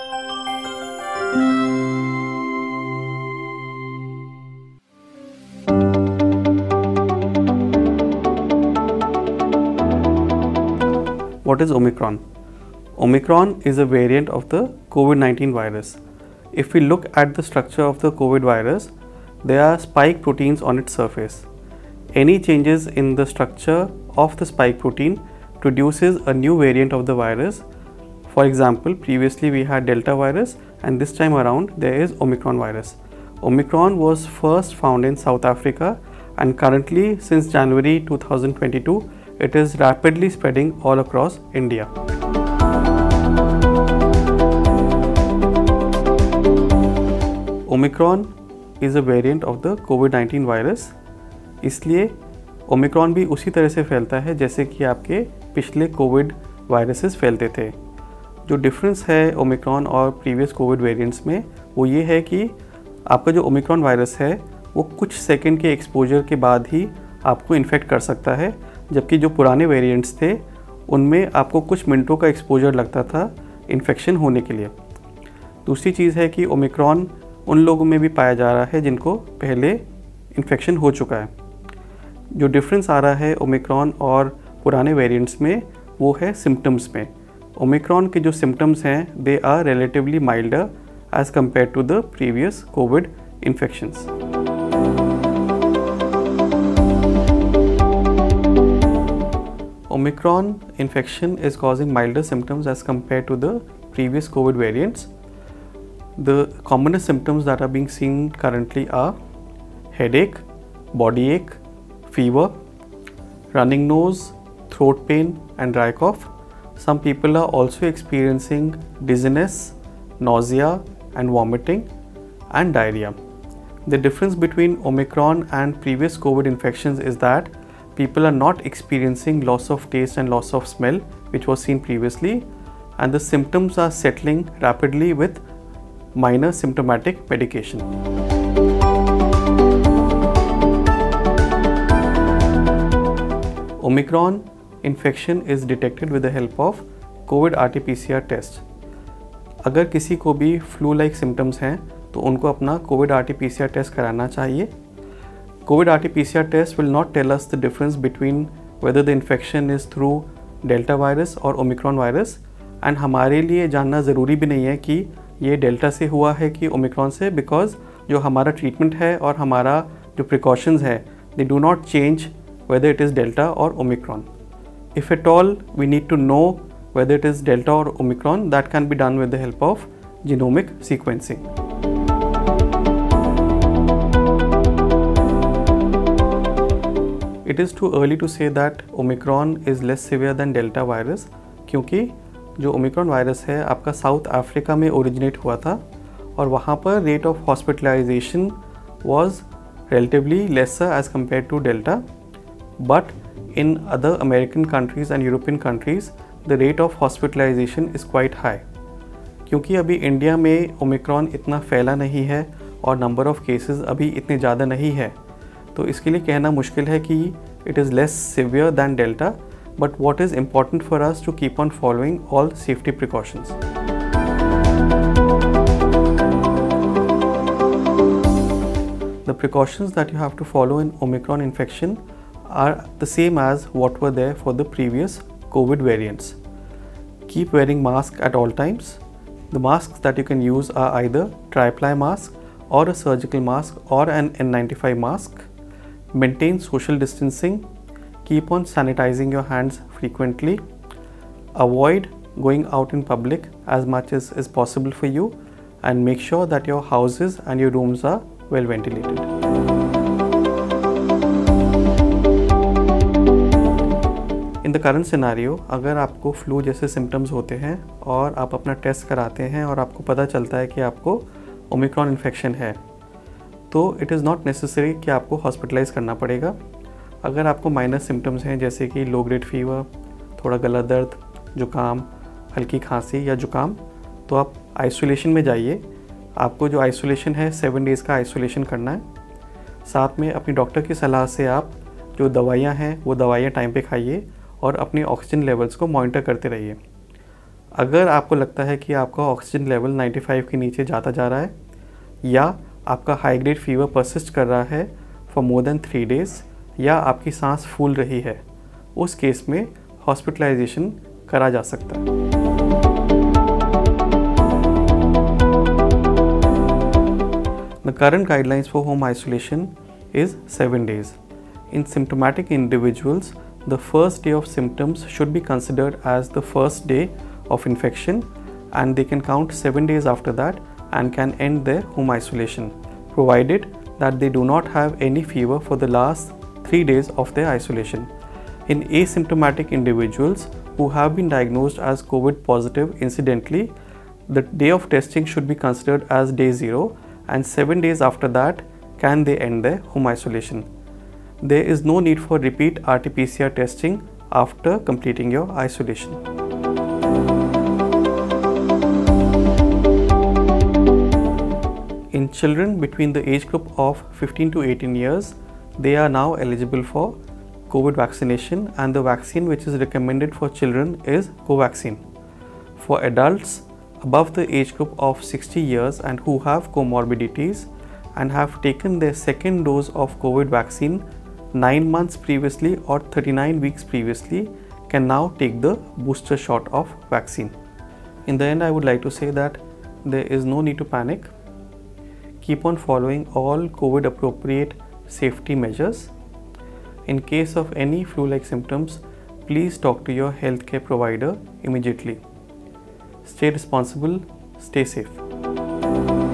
What is Omicron? Omicron is a variant of the COVID-19 virus. If we look at the structure of the COVID virus, there are spike proteins on its surface. Any changes in the structure of the spike protein produces a new variant of the virus. For example, previously we had Delta virus and this time around there is Omicron virus. Omicron was first found in South Africa and currently since January 2022, it is rapidly spreading all across India. Omicron is a variant of the COVID-19 virus, इसलिए Omicron भी उसी तरह से फैलता है जैसे कि आपके पिछले कोविड वायरसेस फैलते थे। जो डिफरेंस है ओमिक्रॉन और प्रीवियस कोविड वेरिएंट्स में वो ये है कि आपका जो ओमिक्रॉन वायरस है वो कुछ सेकंड के एक्सपोजर के बाद ही आपको इन्फेक्ट कर सकता है, जबकि जो पुराने वेरिएंट्स थे उनमें आपको कुछ मिनटों का एक्सपोजर लगता था इन्फेक्शन होने के लिए। दूसरी चीज़ है कि ओमिक्रॉन उन लोगों में भी पाया जा रहा है जिनको पहले इन्फेक्शन हो चुका है। जो डिफरेंस आ रहा है ओमिक्रॉन और पुराने वेरिएंट्स में वो है सिम्टम्स में। ओमिक्रॉन के जो सिम्टम्स हैं they are relatively milder as compare to the previous COVID infections. Omicron infection is causing milder symptoms as compared to the previous COVID variants. The commonest symptoms that are being seen currently are headache, body ache, fever, running nose, throat pain and dry cough. Some people are also experiencing dizziness, nausea and vomiting and diarrhea. The difference between Omicron and previous COVID infections is that people are not experiencing loss of taste and loss of smell, which was seen previously, and the symptoms are settling rapidly with minor symptomatic medication. Omicron infection is detected with the help of COVID RT-PCR test. अगर किसी को भी flu like symptoms हैं तो उनको अपना COVID RT-PCR test कराना चाहिए। COVID RT-PCR test will not tell us the difference between whether the infection is through Delta virus or Omicron virus, and हमारे लिए जानना ज़रूरी भी नहीं है कि ये डेल्टा से हुआ है कि ओमिक्रॉन से, बिकॉज जो हमारा ट्रीटमेंट है और हमारा जो प्रिकॉशंस है they do not change whether it is Delta or Omicron. If at all we need to know whether it is Delta or Omicron, that can be done with the help of genomic sequencing. It is too early to say that Omicron is less severe than Delta virus, क्योंकि जो Omicron virus है आपका south Africa में originate हुआ था और वहाँ पर rate of hospitalization was relatively lesser as compared to Delta, but in other American countries and European countries the rate of hospitalization is quite high. क्योंकि अभी इंडिया में Omicron इतना फैला नहीं है और नंबर ऑफ़ केसेस अभी इतने ज़्यादा नहीं है, तो इसके लिए कहना मुश्किल है कि it is less severe than Delta, but what is important for us to keep on following all safety precautions. The precautions that you have to follow in Omicron infection are the same as what were there for the previous COVID variants. Keep wearing mask at all times. The masks that you can use are either tri-ply mask or a surgical mask or an N95 mask. Maintain social distancing. Keep on sanitizing your hands frequently. Avoid going out in public as much as is possible for you, and make sure that your houses and your rooms are well ventilated. In the current scenario, अगर आपको flu जैसे symptoms होते हैं और आप अपना test कराते हैं और आपको पता चलता है कि आपको ओमिक्रॉन इन्फेक्शन है, तो इट इज़ नॉट नेसेसरी कि आपको हॉस्पिटलाइज करना पड़ेगा। अगर आपको माइनर सिम्टम्स हैं जैसे कि लो ग्रेड फीवर, थोड़ा गला दर्द, जुकाम, हल्की खांसी या जुकाम, तो आप आइसोलेशन में जाइए। आपको जो आइसोलेशन है 7 डेज़ का आइसोलेशन करना है। साथ में अपनी डॉक्टर की सलाह से आप जो दवाइयाँ हैं वो दवाइयाँ टाइम पे खाइए और अपने ऑक्सीजन लेवल्स को मॉनिटर करते रहिए। अगर आपको लगता है कि आपका ऑक्सीजन लेवल 95 के नीचे जाता जा रहा है या आपका हाई ग्रेड फीवर परसिस्ट कर रहा है फॉर मोर देन 3 डेज़ या आपकी सांस फूल रही है, उस केस में हॉस्पिटलाइजेशन करा जा सकता है। The current guidelines for home isolation is 7 days. In symptomatic individuals, the first day of symptoms should be considered as the first day of infection, and they can count 7 days after that and can end their home isolation, provided that they do not have any fever for the last 3 days of their isolation. In asymptomatic individuals who have been diagnosed as COVID positive incidentally, the day of testing should be considered as day 0, and 7 days after that can they end their home isolation. There is no need for repeat RT-PCR testing after completing your isolation. In children between the age group of 15 to 18 years, they are now eligible for COVID vaccination, and the vaccine which is recommended for children is Covaxin. For adults above the age group of 60 years and who have comorbidities and have taken their second dose of COVID vaccine 9 months previously or 39 weeks previously can now take the booster shot of vaccine. In the end, I would like to say that there is no need to panic. Keep on following all COVID appropriate safety measures. In case of any flu-like symptoms, please talk to your healthcare provider immediately. Stay responsible, stay safe.